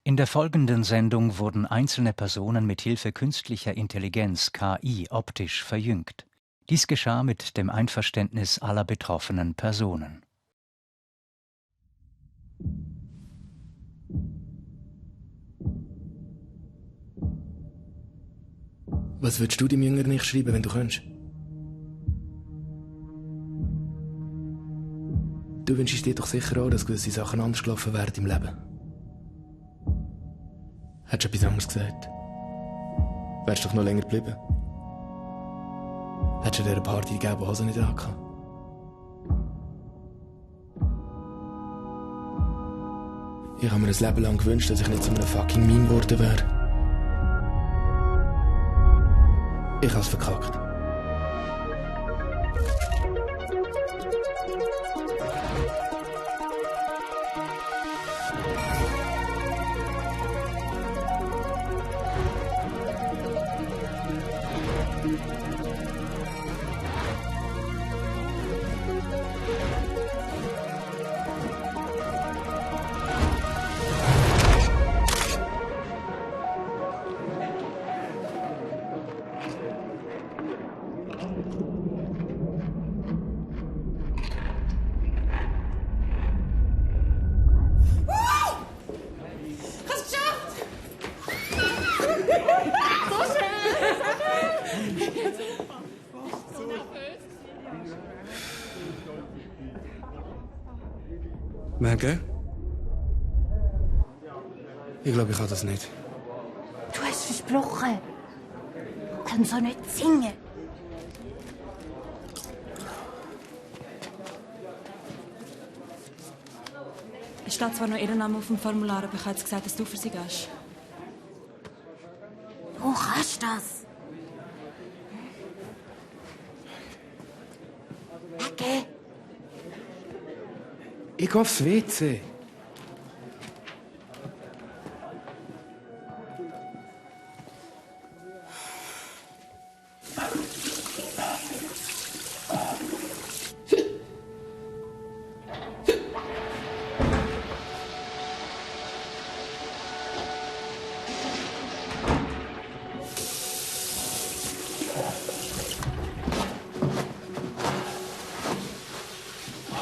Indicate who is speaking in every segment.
Speaker 1: In der folgenden Sendung wurden einzelne Personen mit Hilfe künstlicher Intelligenz (KI) optisch verjüngt. Dies geschah mit dem Einverständnis aller betroffenen Personen.
Speaker 2: Was würdest du dem Jüngeren nicht schreiben, wenn du könntest? Du wünschst dir doch sicher auch, dass gewisse Sachen anders gelaufen wären im Leben. Hättest du etwas anderes gesagt? Wärst du doch noch länger geblieben? Hättest du dieser Party die gelbe Hose nicht angehabt? Ich habe mir ein Leben lang gewünscht, dass ich nicht zu einem fucking Meme geworden wäre. Ich habe es verkackt.
Speaker 3: Megan?
Speaker 2: Ich glaube, ich kann das nicht.
Speaker 4: Du hast versprochen. Du kannst so nicht singen.
Speaker 5: Es steht zwar noch ihr Name auf dem Formular, aber ich habe jetzt gesagt, dass du für sie gehst.
Speaker 4: Du kannst das. Okay.
Speaker 2: Ich gehe aufs WC.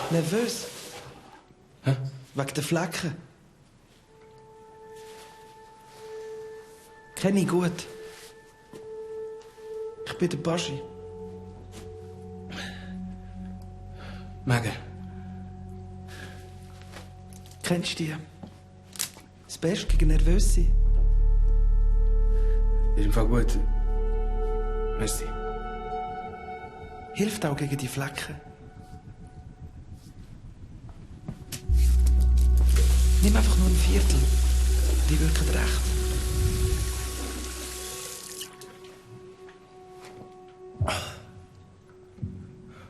Speaker 3: Nervös?
Speaker 2: Hä?
Speaker 3: Wegen der Flecken? Kenn ich gut. Ich bin der Baschi.
Speaker 2: Megan.
Speaker 3: Kennst du die? Das Beste gegen nervös sein.
Speaker 2: Ist im Fall gut. Merci.
Speaker 3: Hilft auch gegen die Flecken. Nimm einfach nur ein Viertel. Die wirken recht.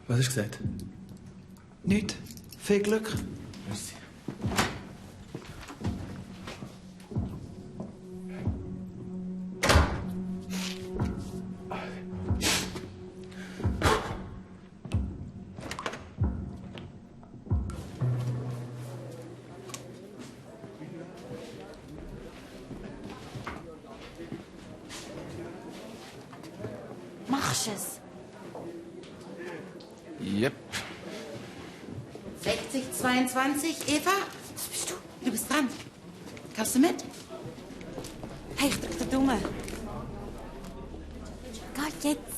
Speaker 2: Was hast du gesagt?
Speaker 3: Nicht. Viel Glück.
Speaker 2: Merci.
Speaker 4: Machst es.
Speaker 2: Yep.
Speaker 6: 60, 22, Eva? Das bist du. Du bist dran. Kommst du mit?
Speaker 5: Hey, ich drück den Daumen.
Speaker 4: Geht jetzt.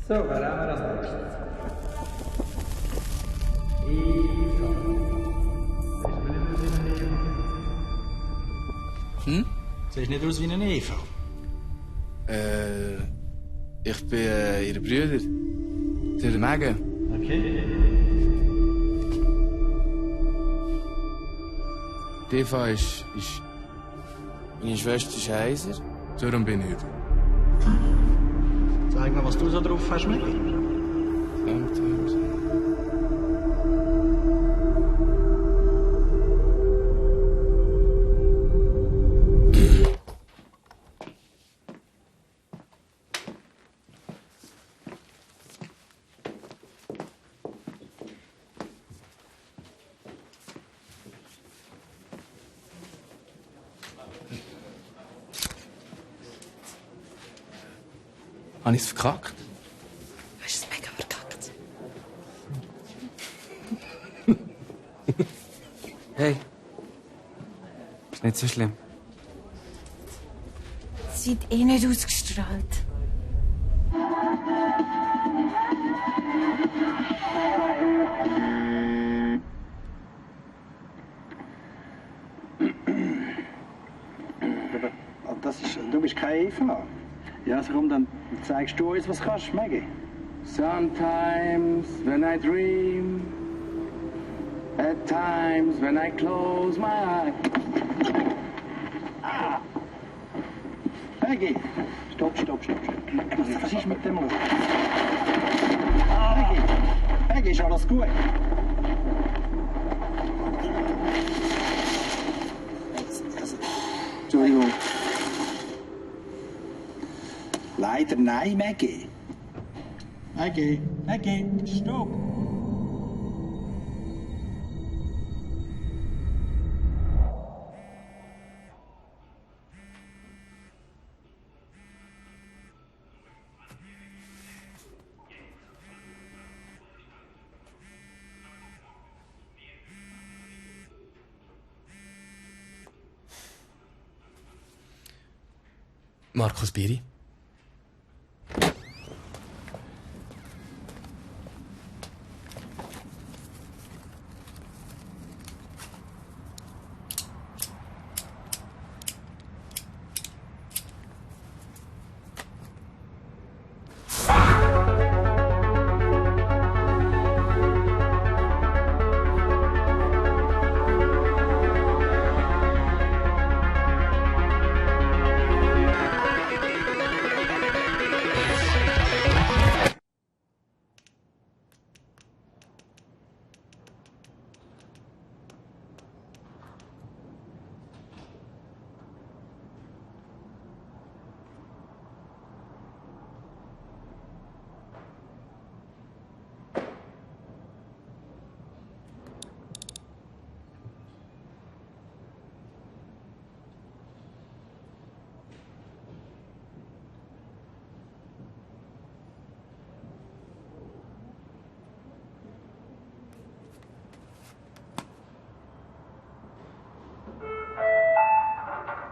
Speaker 7: So, wer haben wir als nächstes?
Speaker 2: Hm?
Speaker 7: Siehst nicht aus wie eine Eva.
Speaker 2: Ich bin ihre Brüder. Der Megan.
Speaker 7: Okay.
Speaker 2: Die Eva ist... Meine Schwester ist heiser. Darum bin ich da.
Speaker 7: Zeig mir, was du so drauf hast, Mädchen.
Speaker 2: Ja, Habe ich es verkackt?
Speaker 6: Du hast es mega verkackt.
Speaker 2: Hey. Ist nicht so schlimm.
Speaker 4: Sie hat eh nicht ausgestrahlt.
Speaker 8: Du bist keine Eva. Ja, also komm, dann zeigst du uns, was kannst, Maggie.
Speaker 2: Sometimes when I dream, at times when I close my eyes.
Speaker 8: Maggie! Stopp. Was ist mit dem Ohr? Maggie, ist alles gut? Entschuldigung. Leider nein, Maggie. Maggie, stopp.
Speaker 2: Markus Biri.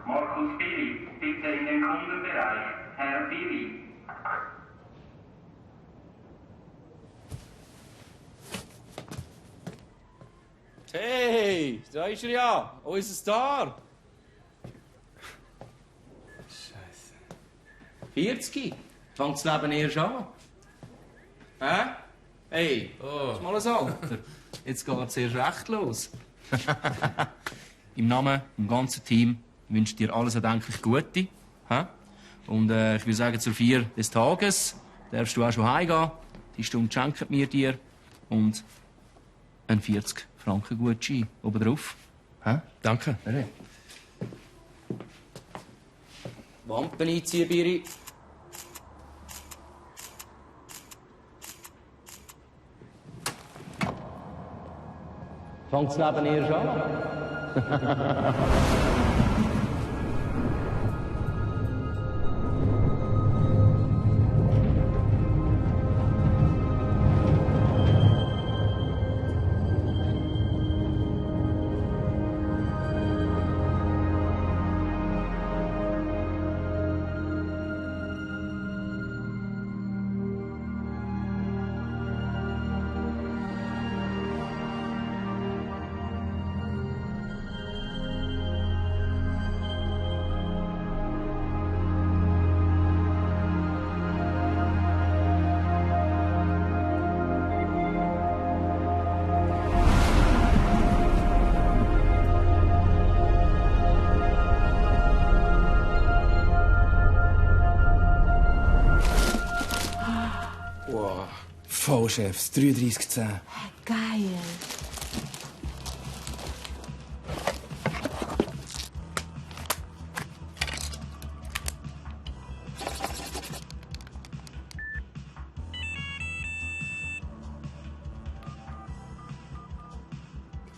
Speaker 9: Markus Biri, bitte in den Kundenbereich. Herr Biri.
Speaker 10: Hey, da ist er ja, unser Star.
Speaker 2: Scheiße.
Speaker 10: 40? Fängt das Leben erst an. Hä? Hey, ist mal ein Alter. Jetzt geht's erst recht los. Im Namen vom ganzen Team wünsche ich dir alles erdenklich Gute. Hä? Und ich würde sagen, zur Feier des Tages darfst du auch schon heimgehen. Die Stunde schenken wir dir. Und ein 40 Franken Gutschein obendrauf. Hä?
Speaker 2: Danke.
Speaker 10: Hey. Wampen einziehen, Biri. Fängt das Leben erst an.
Speaker 2: Vollchefs, 3310.
Speaker 4: Geil.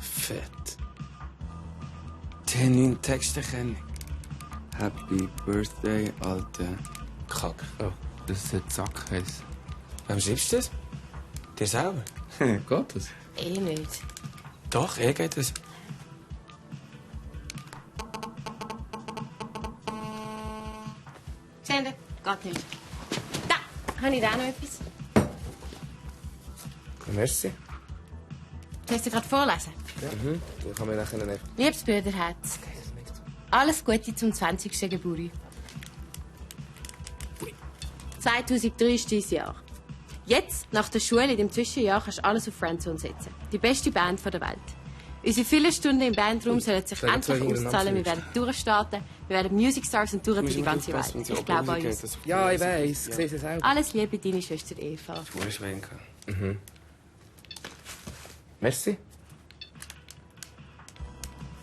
Speaker 2: Fett. Genuine Texterkennung. Happy Birthday, alte Kack. Oh. Das sollte Sack heißen.
Speaker 11: Wem schreibst du das? Dir selber?
Speaker 2: Geht das?
Speaker 6: Eh nicht.
Speaker 11: Doch, geht das.
Speaker 6: Seht ihr? Geht nicht. Da, habe ich da noch etwas?
Speaker 11: Merci.
Speaker 6: Willst du gerade vorlesen?
Speaker 11: Mhm. Dann kann man nachher nicht.
Speaker 6: Liebes Brüderherz, alles Gute zum 20. Geburtstag. 2003 ist dein Jahr. Jetzt, nach der Schule, in dem Zwischenjahr, kannst du alles auf Friendzone setzen. Die beste Band der Welt. Unsere vielen Stunden im Bandraum sollen sich endlich auszahlen. Wir werden durchstarten, wir werden Music Stars und touren durch die ganze Welt. Ich glaube an uns.
Speaker 11: Ja, ich weiss. Ich sehe es selber.
Speaker 6: Alles Liebe, deine Schwester Eva.
Speaker 11: Schweinke. Mhm. Merci.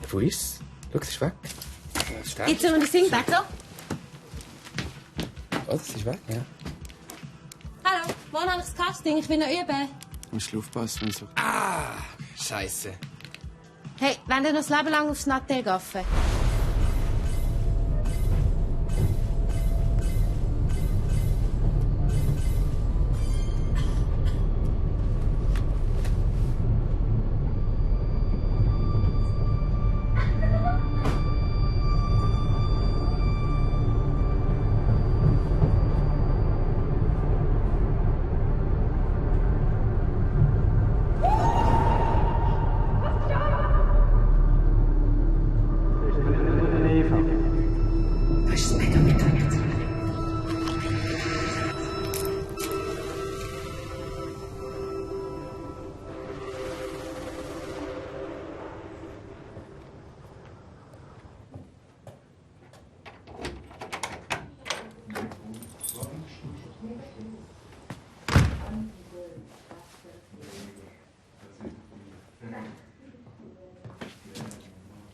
Speaker 11: Wo ist's? Schau, es ist weg.
Speaker 6: Jetzt sollen wir das Sing Battle?
Speaker 11: Oh, das ist weg, ja.
Speaker 6: Hallo, wann habe ich das Casting? Ich will noch üben.
Speaker 2: Du musst aufpassen, wenn so.
Speaker 11: Ah, Scheiße.
Speaker 6: Hey, wollen wir noch das Leben lang aufs Nattel gaffen?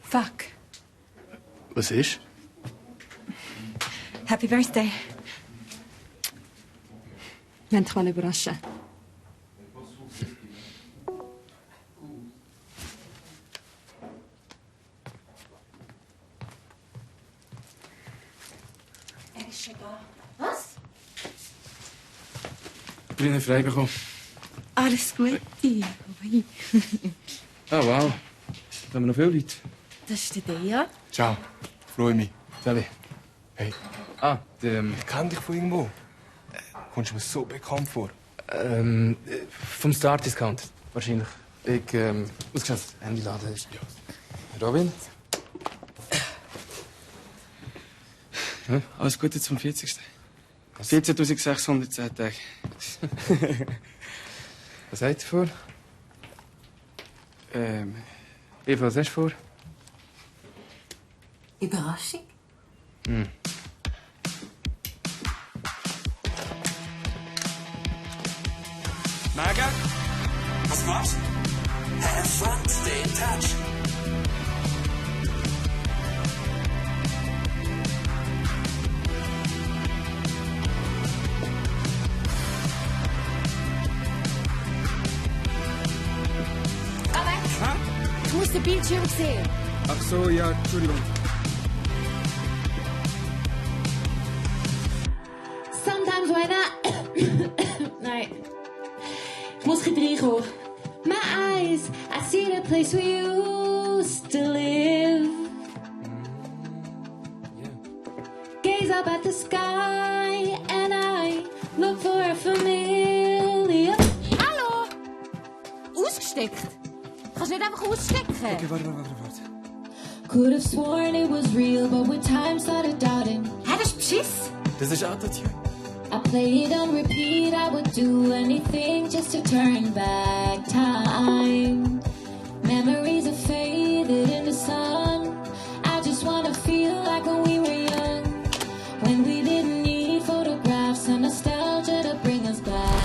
Speaker 5: Fuck.
Speaker 2: Was ist?
Speaker 5: Happy Birthday. Wir wollen dich mal überraschen.
Speaker 6: Er ist schon da. Was?
Speaker 2: Ich bin frei bekommen.
Speaker 5: Alles Gute.
Speaker 2: Ah, wow. Da haben wir noch viele Leute.
Speaker 6: Das ist der Dea.
Speaker 2: Ciao. Freue mich. Sally. Hey. Ah, ich kenne dich von irgendwo. Kommst du mir so bekannt vor? Vom Star Discount. Wahrscheinlich. Ich muss schnell das Handy laden. Ja. Robin? Ja, alles Gute zum 40. 14.610 Tage. Was habt ihr vor? Eva, was hast du vor?
Speaker 4: Überraschung?
Speaker 2: Hm.
Speaker 12: Marga? Was war's? Have fun, stay in touch.
Speaker 6: Aber ich muss den Bildschirm sehen.
Speaker 2: Ach so, ja, Entschuldigung.
Speaker 6: Sometimes when I... Nein. Ich muss ein bisschen reinkommen. My eyes, I see the place we used to live. Gaze up at the sky and I look for a familiar... Hallo? Ausgesteckt? Kannst du nicht einfach ausstecken?
Speaker 2: Okay, warte.
Speaker 6: Could have sworn it was real, but with time started doubting. Hä, das ist Beschiss?
Speaker 2: Das ist Autotune.
Speaker 6: I play it on repeat, I would do anything just to turn back time. Memories are faded in the sun. I just wanna feel like when we were young, when we didn't need photographs and nostalgia to bring us back.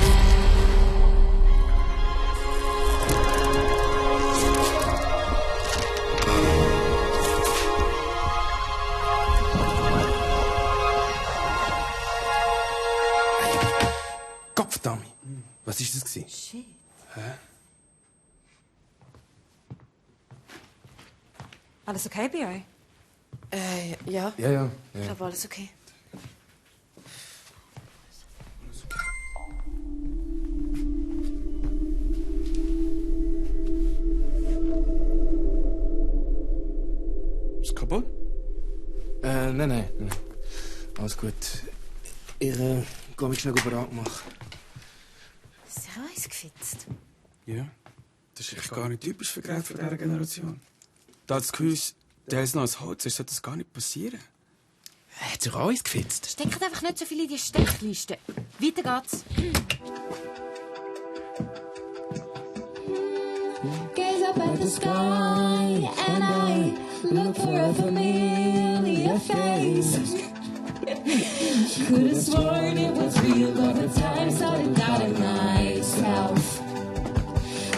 Speaker 11: Kopfdami. Was war das?
Speaker 6: Shit.
Speaker 11: Hä?
Speaker 5: Alles okay bei euch?
Speaker 6: Ja.
Speaker 11: Ja.
Speaker 6: Ich glaube, alles okay.
Speaker 11: Nein. Alles gut. Ich gehe mich schnell bereit machen.
Speaker 4: Ist er eins gefitzt?
Speaker 11: Ja, das ist echt gar nicht typisch für Geräte von dieser Generation. Da das Gehäuse, der ist noch als Holz, sollte das gar nicht passieren. Hat sich auch eins gefitzt?
Speaker 4: Steckt einfach nicht so viel in die Steckliste. Weiter geht's.
Speaker 6: Gaze up at the sky and I look for a familiar face. Could have sworn it was real, but the time started doubting myself.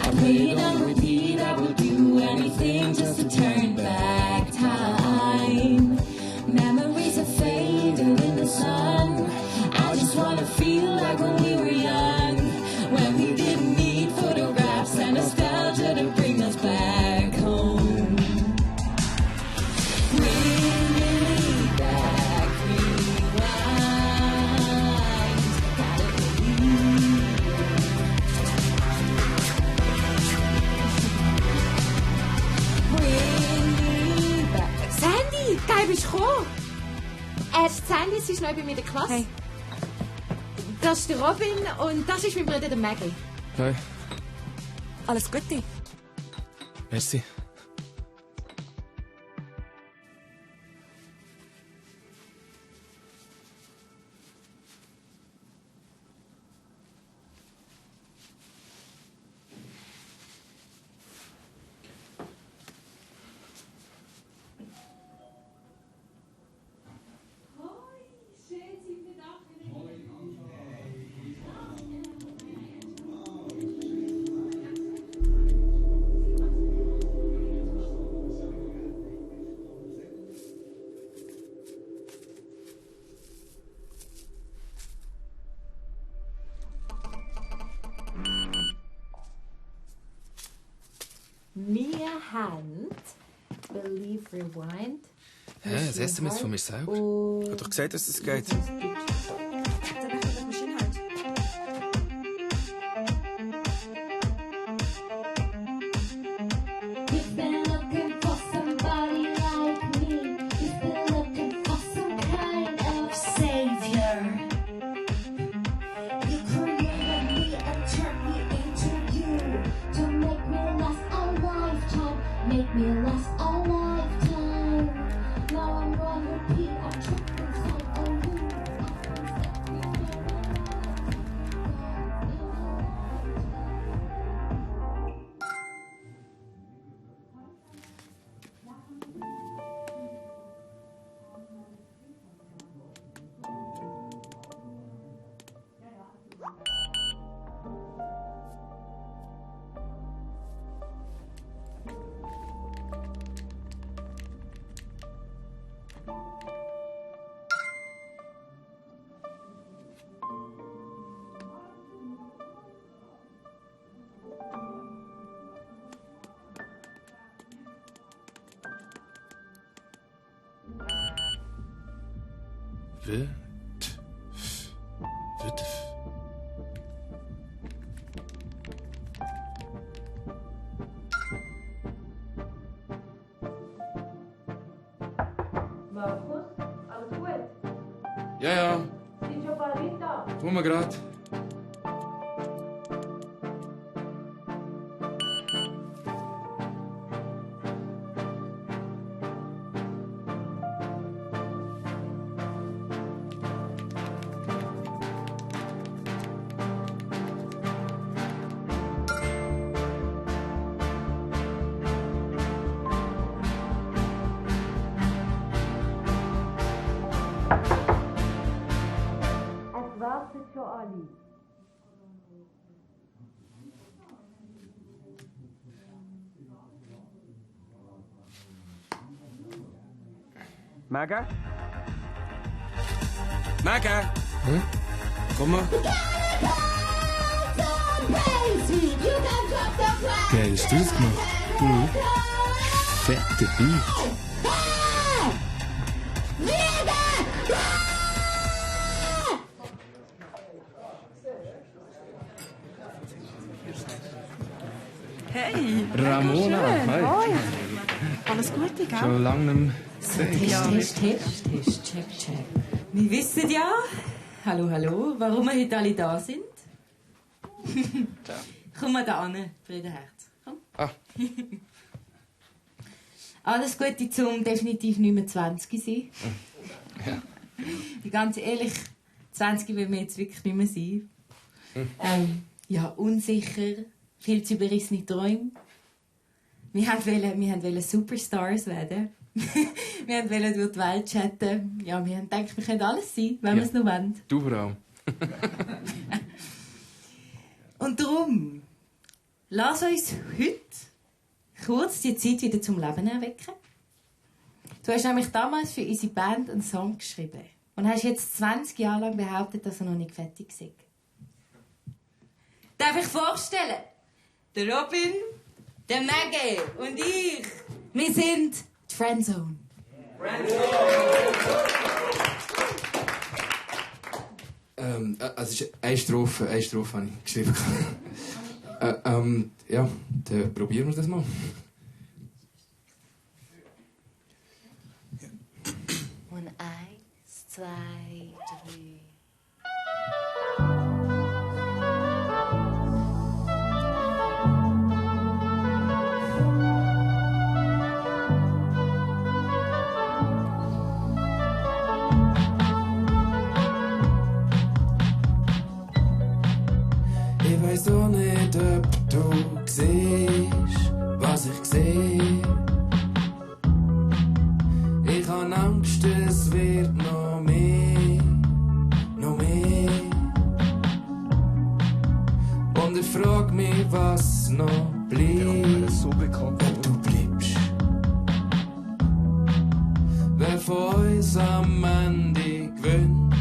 Speaker 6: I played on repeat, I would do anything just to turn back time. Memories are fading in the sun. I just wanna feel like when we were young, when we didn't need photographs and nostalgia to bring us back home. Bring me back, rewind. Gotta believe. Bring me back.
Speaker 4: Sandy, geil bist du gekommen. Sandy, sie ist neu bei mir in der Klasse. Hey. Das ist der Robin und das ist mein Bruder, der Maggie.
Speaker 11: Hi.
Speaker 5: Alles Gute.
Speaker 11: Merci.
Speaker 4: Wir haben Believe Rewind.
Speaker 11: Hä, das SMS von mir selber? Ich hab doch gesagt, dass das geht.
Speaker 6: You've been looking for somebody like me. You've been looking for some kind of savior. You created me and turned me into you to make me last a lifetime. Make me last a lifetime. Now I'm on repeat. I'm trapped inside a loop.
Speaker 13: Markus, alles gut?
Speaker 11: Ja.
Speaker 13: Sind schon bald Leute da?
Speaker 11: Tun wir grad.
Speaker 13: Es wartet schon alle.
Speaker 11: Maggie? Maggie? Hm? Komm mal. Wie hast du das gemacht? Mhm. Fette Beat.
Speaker 5: Hey!
Speaker 11: Ramona,
Speaker 5: Schön.
Speaker 11: hi.
Speaker 5: Hoi. Alles Gute, gell?
Speaker 11: Schon lange nicht mehr
Speaker 14: Test, check. Wir wissen ja, hallo, warum wir heute alle da sind. Komm mal da an, Friedenherz. Komm.
Speaker 2: Ah.
Speaker 14: Alles Gute zum definitiv nicht mehr 20 sein.
Speaker 2: Ja.
Speaker 14: Ganz ehrlich, 20 will wir jetzt wirklich nicht mehr sein. Ja, unsicher, viel zu überrissene Träume. Wir wollten Superstars werden. Wir wollten durch die Welt chatten. Ja, wir haben gedacht, wir können alles sein, wenn wir es nur wollen.
Speaker 2: Du vor allem.
Speaker 14: Und darum, lass uns heute kurz die Zeit wieder zum Leben erwecken. Du hast nämlich damals für unsere Band einen Song geschrieben und hast jetzt 20 Jahre lang behauptet, dass er noch nicht fertig ist. Darf ich vorstellen? Der Robin, der Maggie und ich, wir sind die Friendzone.
Speaker 2: Also eine Strophe habe ich geschrieben. Ja, dann probieren wir das mal.
Speaker 6: Und 1, 2, 3.
Speaker 11: Ich weiss auch nicht, ob du siehst, was ich sehe. Ich hab Angst, es wird noch mehr. Und ich frag mich, was noch bleibt, ob du bleibst. Wer von uns am Ende gewinnt,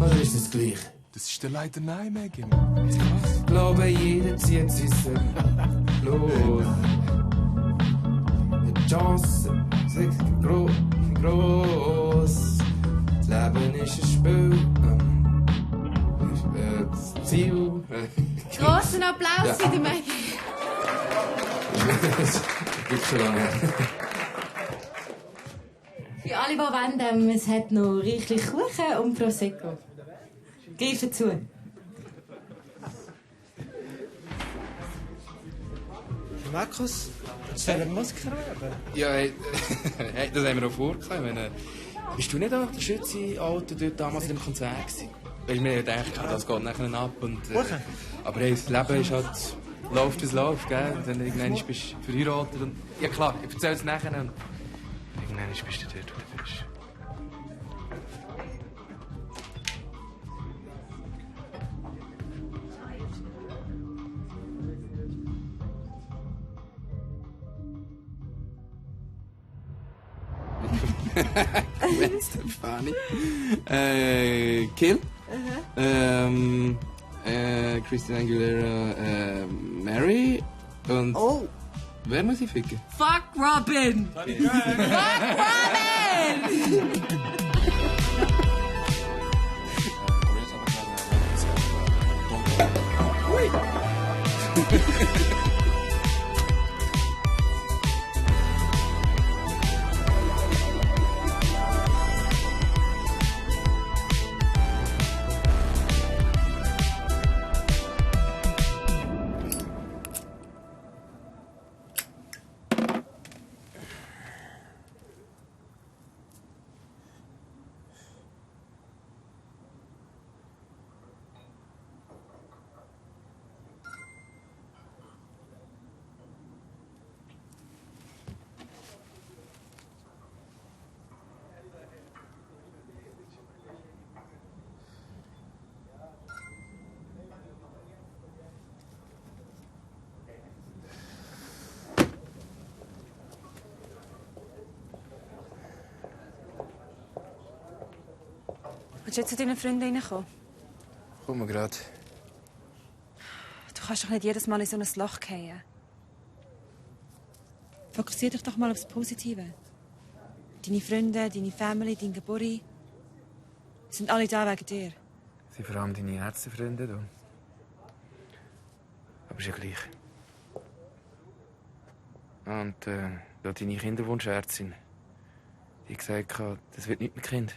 Speaker 11: oder ist es gleich?
Speaker 2: Das ist der leider nein, Maggie.
Speaker 11: Ich glaube, jeder zieht sein los. Die Chancen sind gross. Das Leben ist ein Spiel. Das Ziel.
Speaker 4: Grossen Applaus
Speaker 11: Ja.
Speaker 4: für die Maggie.
Speaker 11: Das gibt schon lange.
Speaker 14: Für alle, die wollen, es hat noch reichlich Kuchen und Prosecco. Greifen zu.
Speaker 3: Markus, willst du eine Maske haben?
Speaker 11: Ja, hey, das haben wir auch vorgekommen. Bist du nicht auch der Schütze-Auto dort damals in dem Konzert gewesen? Weil wir gedacht, das geht nachher ab. Und, aber hey, das Leben ist halt, läuft wie es läuft, gell? Und dann irgendwann bist du verheiratet. Und, ja klar, ich erzähle es nachher. Und irgendwann bist du dort, wo du bist. Gwen Stefani. Kill. Christina Aguilera, Mary. Und. Oh! Wer muss ich ficken?
Speaker 14: Fuck Robin! Fuck Robin!
Speaker 5: Willst du jetzt zu deinen Freunden reinkommen?
Speaker 11: Komm mal grad.
Speaker 5: Du kannst doch nicht jedes Mal in so ein Loch fallen. Fokussier dich doch mal aufs Positive. Deine Freunde, deine Family, dein Geburi sind alle da wegen dir.
Speaker 11: Sie vor allem deine Ärztefreunde, du. Aber ist ja gleich. Und da deine Kinderwunschärztin. Die hat gesagt, das wird nicht mit Kind.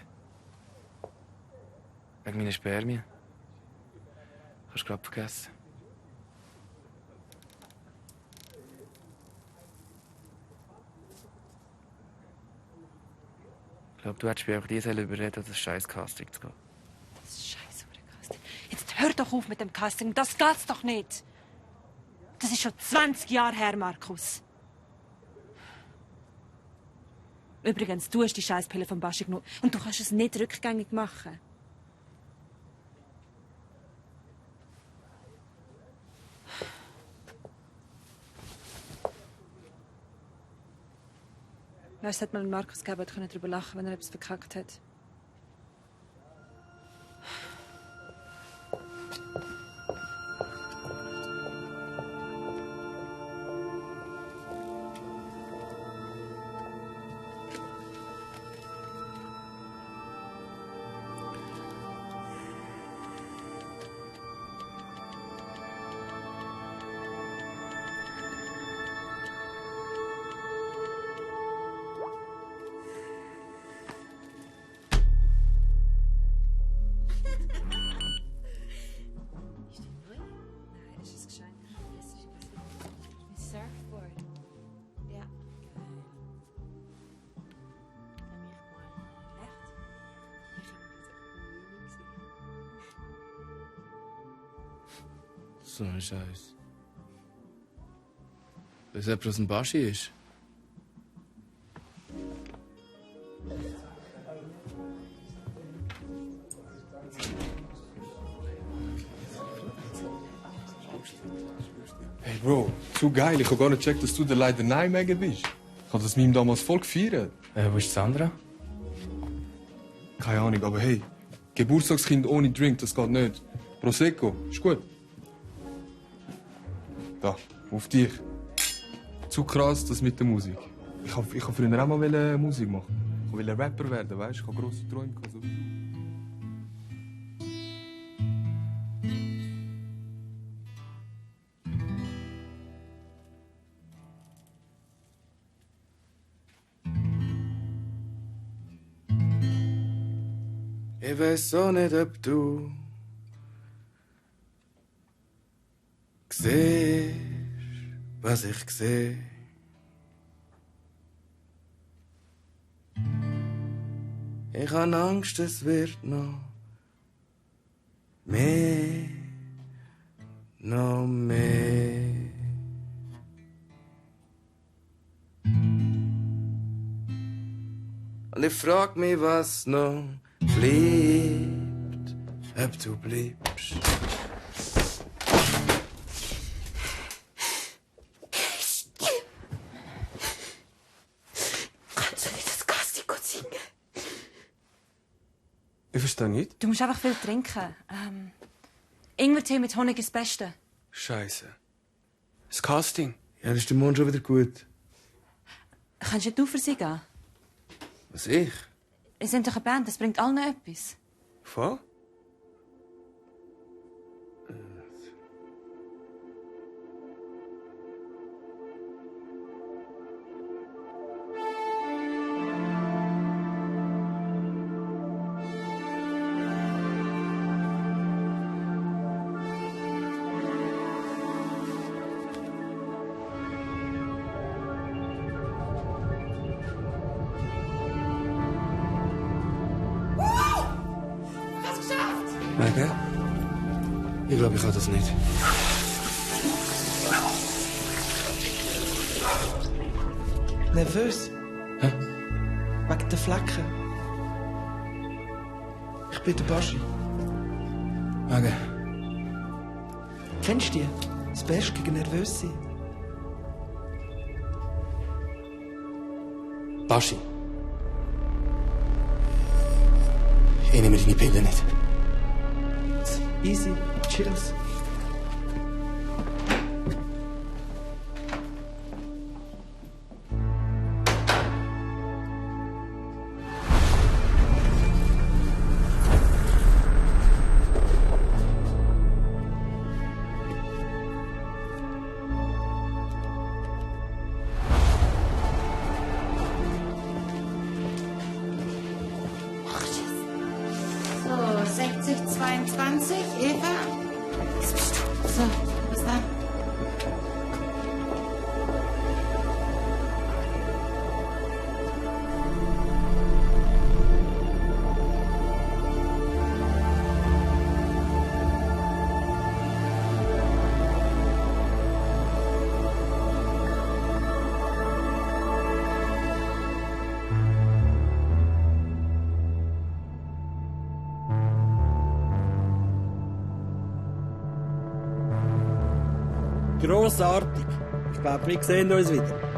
Speaker 11: Wegen meiner Spermien. Kannst du gerade vergessen. Ich glaube, du hättest mich auch die überreden, das scheiß Casting zu gehen.
Speaker 5: Das scheiß Casting. Jetzt hör doch auf mit dem Casting. Das geht's doch nicht. Das ist schon 20 Jahre her, Markus. Übrigens, du hast die Scheißpille von Baschi genommen und du kannst es nicht rückgängig machen. Weißt du, hätte man Markus gegeben, hätte darüber lachen, wenn er etwas verkackt hat.
Speaker 11: So ein Scheiß. Weil es jemand aus dem Baschi ist.
Speaker 2: Hey Bro, zu geil. Ich habe gar nicht gecheckt, dass du der leider Nijmegen bist. Ich habe das Meme damals voll gefeiert.
Speaker 11: Wo ist Sandra?
Speaker 2: Keine Ahnung, aber hey, Geburtstagskind ohne Drink, das geht nicht. Prosecco, ist gut. Da, auf dich. Zu krass, das mit der Musik. Ich hab früher auch mal Musik machen. Ich wollte Rapper werden, weißt du? Ich habe grosse Träume gehabt, so wie du.
Speaker 11: Ich weiß auch nicht, ob du siehst, was ich sehe. Ich habe Angst, es wird noch mehr, noch mehr. Und ich frag mich, was noch bleibt, ob du bleibst.
Speaker 5: Kannst du nicht das Casting singen?
Speaker 11: Ich verstehe nicht.
Speaker 5: Du musst einfach viel trinken. Ingwertee mit Honig ist das Beste.
Speaker 11: Scheiße. Das Casting? Ja, das ist der Mond schon wieder gut.
Speaker 5: Kannst du für sie gehen?
Speaker 11: Was, ich?
Speaker 5: Ihr seid doch eine Band, das bringt allen etwas.
Speaker 11: Voll? Megan? Ich glaube, ich kann das nicht.
Speaker 3: Nervös?
Speaker 11: Hä?
Speaker 3: Wegen der Flecken. Ich bin der Baschi.
Speaker 11: Megan?
Speaker 3: Kennst du die? Das Beste gegen nervös sein.
Speaker 11: Baschi? Ich nehme deine Pille nicht.
Speaker 3: Easy, chills.
Speaker 15: 2022, Eva. So, was da?
Speaker 16: Grossartig. Ich glaube, wir sehen uns wieder.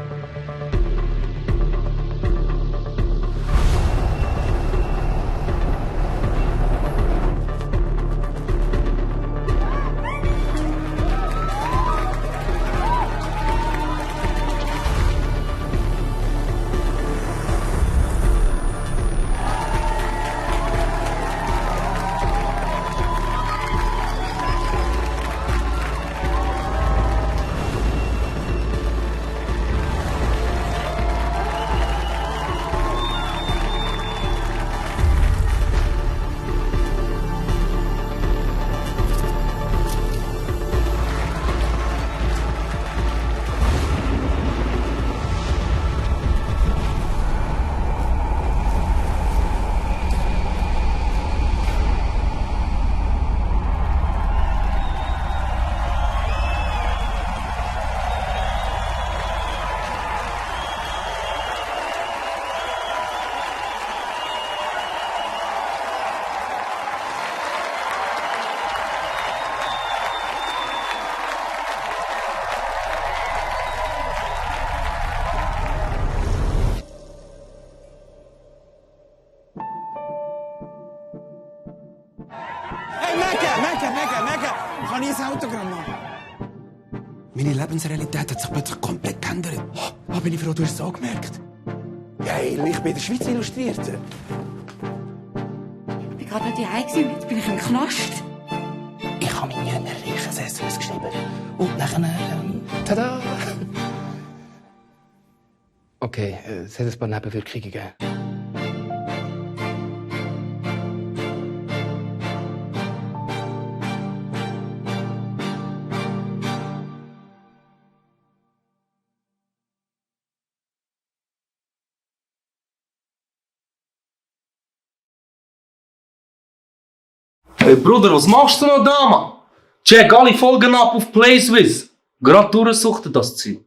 Speaker 3: Mega! Kann ich ein Autogramm machen? Meine Lebensrealität hat sich plötzlich komplett geändert. Oh, bin ich froh, du hast es auch gemerkt. Geil, ich bin in der Schweiz Illustrierte.
Speaker 15: Ich war gerade noch daheim, jetzt bin ich im Knast.
Speaker 3: Ich habe meine reiches SMS geschrieben. Und nachher, tada!
Speaker 2: Okay, es hat ein paar Nebenwirkungen gegeben.
Speaker 10: Hey Bruder, was machst du noch da, Mann? Check alle Folgen ab auf PlaySwiss. Gerade durchsuchten das Ziel.